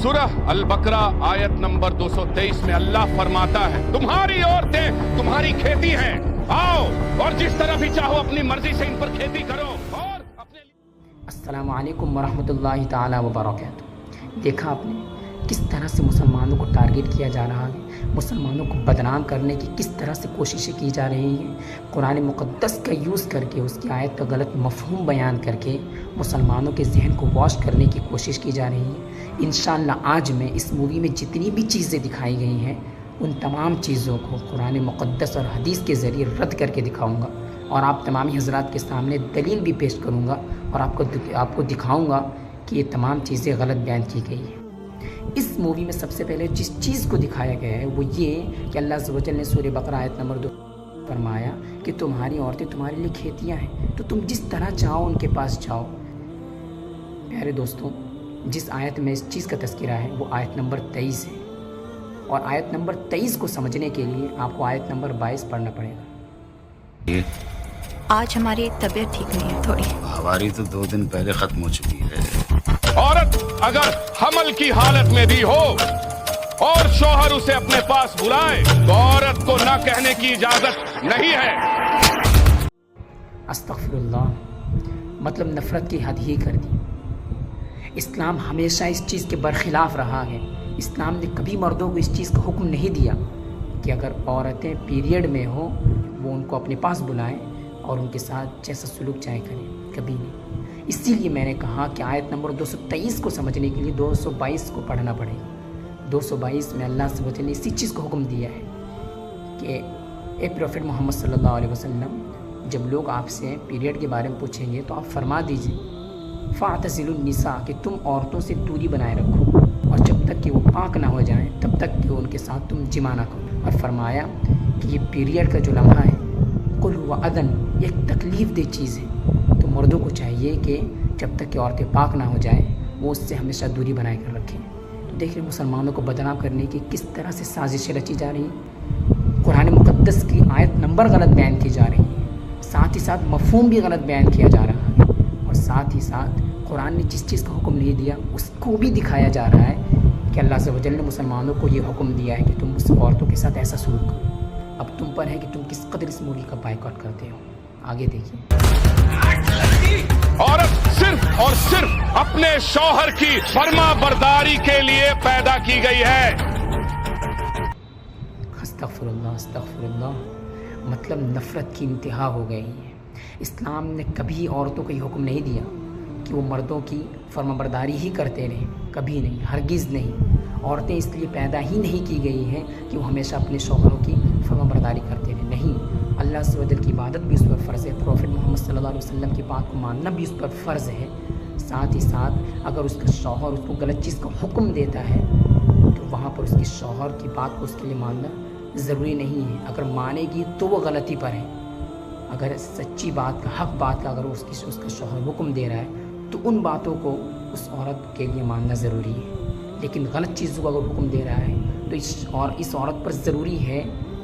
सूरह अल बकरा आयत नंबर 223 में अल्लाह फरमाता है, तुम्हारी औरतें तुम्हारी खेती हैं, आओ और जिस तरह भी चाहो अपनी मर्जी से इन पर खेती करो और अपने। अस्सलामु अलैकुम वरहमतुल्लाहि ताला वबरकातुहू। देखा आपने किस तरह से मुसलमानों को टारगेट किया जा रहा है, मुसलमानों को बदनाम करने की किस तरह से कोशिशें की जा रही हैं। कुरान मुक़द्दस का यूज़ करके उसकी आयत का गलत मफ़हूम बयान करके मुसलमानों के जहन को वॉश करने की कोशिश की जा रही है। इंशाअल्लाह आज मैं इस मूवी में जितनी भी चीज़ें दिखाई गई हैं उन तमाम चीज़ों को कुरान मुक़द्दस और हदीस के ज़रिए रद्द करके दिखाऊँगा और आप तमामी हज़रात के सामने दलील भी पेश करूँगा और आपको दिखाऊँगा कि ये तमाम चीज़ें गलत बयान की गई हैं। इस मूवी में सबसे पहले जिस चीज़ को दिखाया गया है वो ये कि अल्लाह अज़्ज़ व जल ने सूरह बकरा आयत नंबर 2 फरमाया कि तुम्हारी औरतें तुम्हारे लिए खेतियां हैं, तो तुम जिस तरह चाहो उनके पास जाओ। प्यारे दोस्तों, जिस आयत में इस चीज़ का तज़किरा है वो आयत नंबर 23 है और आयत नंबर 23 को समझने के लिए आपको आयत नंबर 22 पढ़ना पड़ेगा। आज हमारी तबीयत ठीक नहीं है थोड़ी। हमारी तो 2 दिन पहले खत्म हो चुकी है। औरत अगर हमल की हालत में भी हो और शौहर उसे अपने पास बुलाए तो औरत को ना कहने की इजाजत नहीं है। अस्तग़फिरुल्लाह, मतलब नफ़रत की हद ही कर दी। इस्लाम हमेशा इस चीज़ के बरखिलाफ़ रहा है। इस्लाम ने कभी मर्दों को इस चीज़ का हुक्म नहीं दिया कि अगर औरतें पीरियड में हो वो उनको अपने पास बुलाएं और उनके साथ जैसा सलूक चाहे करें, कभी नहीं। इसीलिए मैंने कहा कि आयत नंबर 223 को समझने के लिए 222 को पढ़ना पड़ेगा। 222 में अल्लाह से वजह ने इसी चीज़ को हुक्म दिया है कि ए प्रॉफिट मोहम्मद सल्लल्लाहु अलैहि वसल्लम, जब लोग आपसे पीरियड के बारे में पूछेंगे तो आप फरमा दीजिए फ़ातज़िलुन निसा, कि तुम औरतों से दूरी बनाए रखो और जब तक कि वो पाक ना हो जाएं तब तक कि उनके साथ तुम जिमा ना करो। और फरमाया कि ये पीरियड का जो लम्हा है कुल हुआ अदन, ये एक तकलीफ़ दे चीज़ है, तो मर्दों को चाहिए कि जब तक कि औरतें पाक ना हो जाएं वो उससे हमेशा दूरी बनाए कर रखें। तो देखिए मुसलमानों को बदनाम करने की किस तरह से साजिशें रची जा रही हैं। कुरान मुक़द्दस की आयत नंबर गलत बयान की जा रही है, साथ ही साथ मफ़हूम भी गलत बयान किया जा रहा है और साथ ही साथ कुरान ने जिस चीज़ का हुक्म नहीं दिया उसको भी दिखाया जा रहा है कि अल्लाह अज़्ज़ व जल ने मुसलमानों को ये हुक्म दिया है कि तुम उस औरतों के साथ ऐसा सलूक करो। अब तुम पर है कि तुम किस कदर इस मूवी का बाइकआउट करते हो। आगे देखिए। औरत सिर्फ और सिर्फ अपने शौहर की फर्मा बरदारी के लिए पैदा की गई है। अस्तग़फिरुल्लाह, अस्तग़फिरुल्लाह, मतलब नफ़रत की इंतहा हो गई है। इस्लाम ने कभी औरतों को ये हुक्म नहीं दिया कि वो मर्दों की फर्माबरदारी ही करते रहें, कभी नहीं, हरगिज़ नहीं। औरतें इसलिए पैदा ही नहीं की गई हैं कि वो हमेशा अपने शौहरों की फर्माबरदारी करते रहें, नहीं। अल्लाह से वजल की इबादत भी उस पर फ़र्ज़ है, प्रॉफिट मोहम्मद सल्लल्लाहु अलैहि वसल्लम की बात को मानना भी उस पर फ़र्ज़ है। साथ ही साथ अगर उसका शौहर उसको गलत चीज़ का हुक्म देता है तो वहाँ पर उसके शौहर की बात को उसके लिए मानना ज़रूरी नहीं है। अगर मानेगी तो वो गलती पर है, अगर सच्ची बात का, हक़ बात का अगर उसका शौहर हुक्म दे रहा है तो उन बातों को उस औरत के लिए मानना ज़रूरी है। लेकिन गलत चीज़ों को अगर हुक्म दे रहा है तो इस औरत पर ज़रूरी है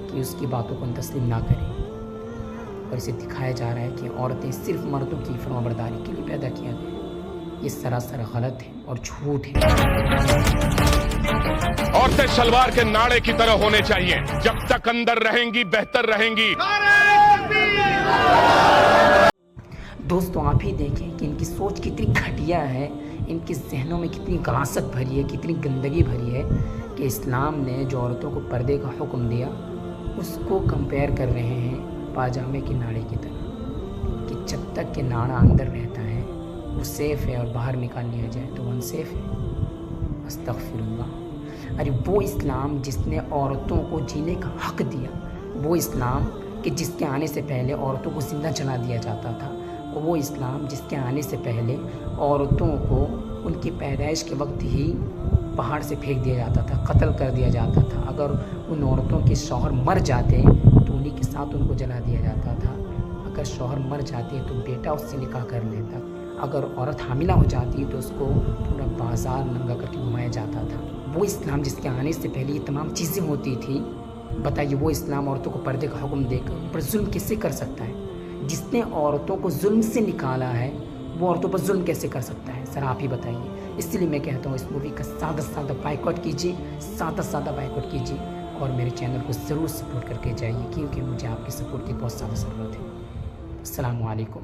कि उसकी बातों को तस्लीम ना करें। और इसे दिखाया जा रहा है कि औरतें सिर्फ मर्दों की फर्माबरदारी के लिए पैदा किया गया। ये सरासर गलत है और झूठ है। औरतें शलवार के नाड़े की तरह होने चाहिए, जब तक अंदर रहेंगी बेहतर रहेंगी। दोस्तों आप ही देखें कि इनकी सोच कितनी घटिया है, इनके जहनों में कितनी गलासत भरी है, कितनी गंदगी भरी है कि इस्लाम ने जो औरतों को पर्दे का हुक्म दिया उसको कंपेयर कर रहे हैं पाजामे की नाड़े की तरह, कि जब तक कि नाड़ा अंदर रहता है वो सेफ़ है और बाहर निकाल लिया जाए तो वो अनसेफ़ है। अस्तग़फिरुल्लाह। अरे वो इस्लाम जिसने औरतों को जीने का हक़ दिया, वो इस्लाम कि जिसके आने से पहले औरतों को ज़िंदा जला दिया जाता था, वो इस्लाम जिसके आने से पहले औरतों को उनकी पैदाइश के वक्त ही पहाड़ से फेंक दिया जाता था, कत्ल कर दिया जाता था। अगर उन औरतों के शौहर मर जाते तो उन्हीं के साथ उनको जला दिया जाता था। अगर शौहर मर जाते तो बेटा उससे निकाह कर लेता। अगर औरत हामिला हो जाती तो उसको पूरा बाज़ार नंगा करके घुमाया जाता था। वो इस्लाम जिसके आने से पहले ये तमाम चीज़ें होती थी, बताइए वो इस्लाम औरतों को पर्दे का हुक्म देकर पर जुल्म कैसे कर सकता है? जिसने औरतों को जुल्म से निकाला है वो औरतों पर जुल्म कैसे कर सकता है? सर आप ही बताइए। اس لیے میں کہتا ہوں اس مووی کا زیادہ سے زیادہ بائیکاٹ کیجیے، زیادہ سے زیادہ بائیکاٹ کیجیے، اور میرے چینل کو ضرور سپورٹ کر کے جائیے، کیونکہ مجھے آپ کی سپورٹ کی بہت زیادہ ضرورت ہے۔ السلام علیکم۔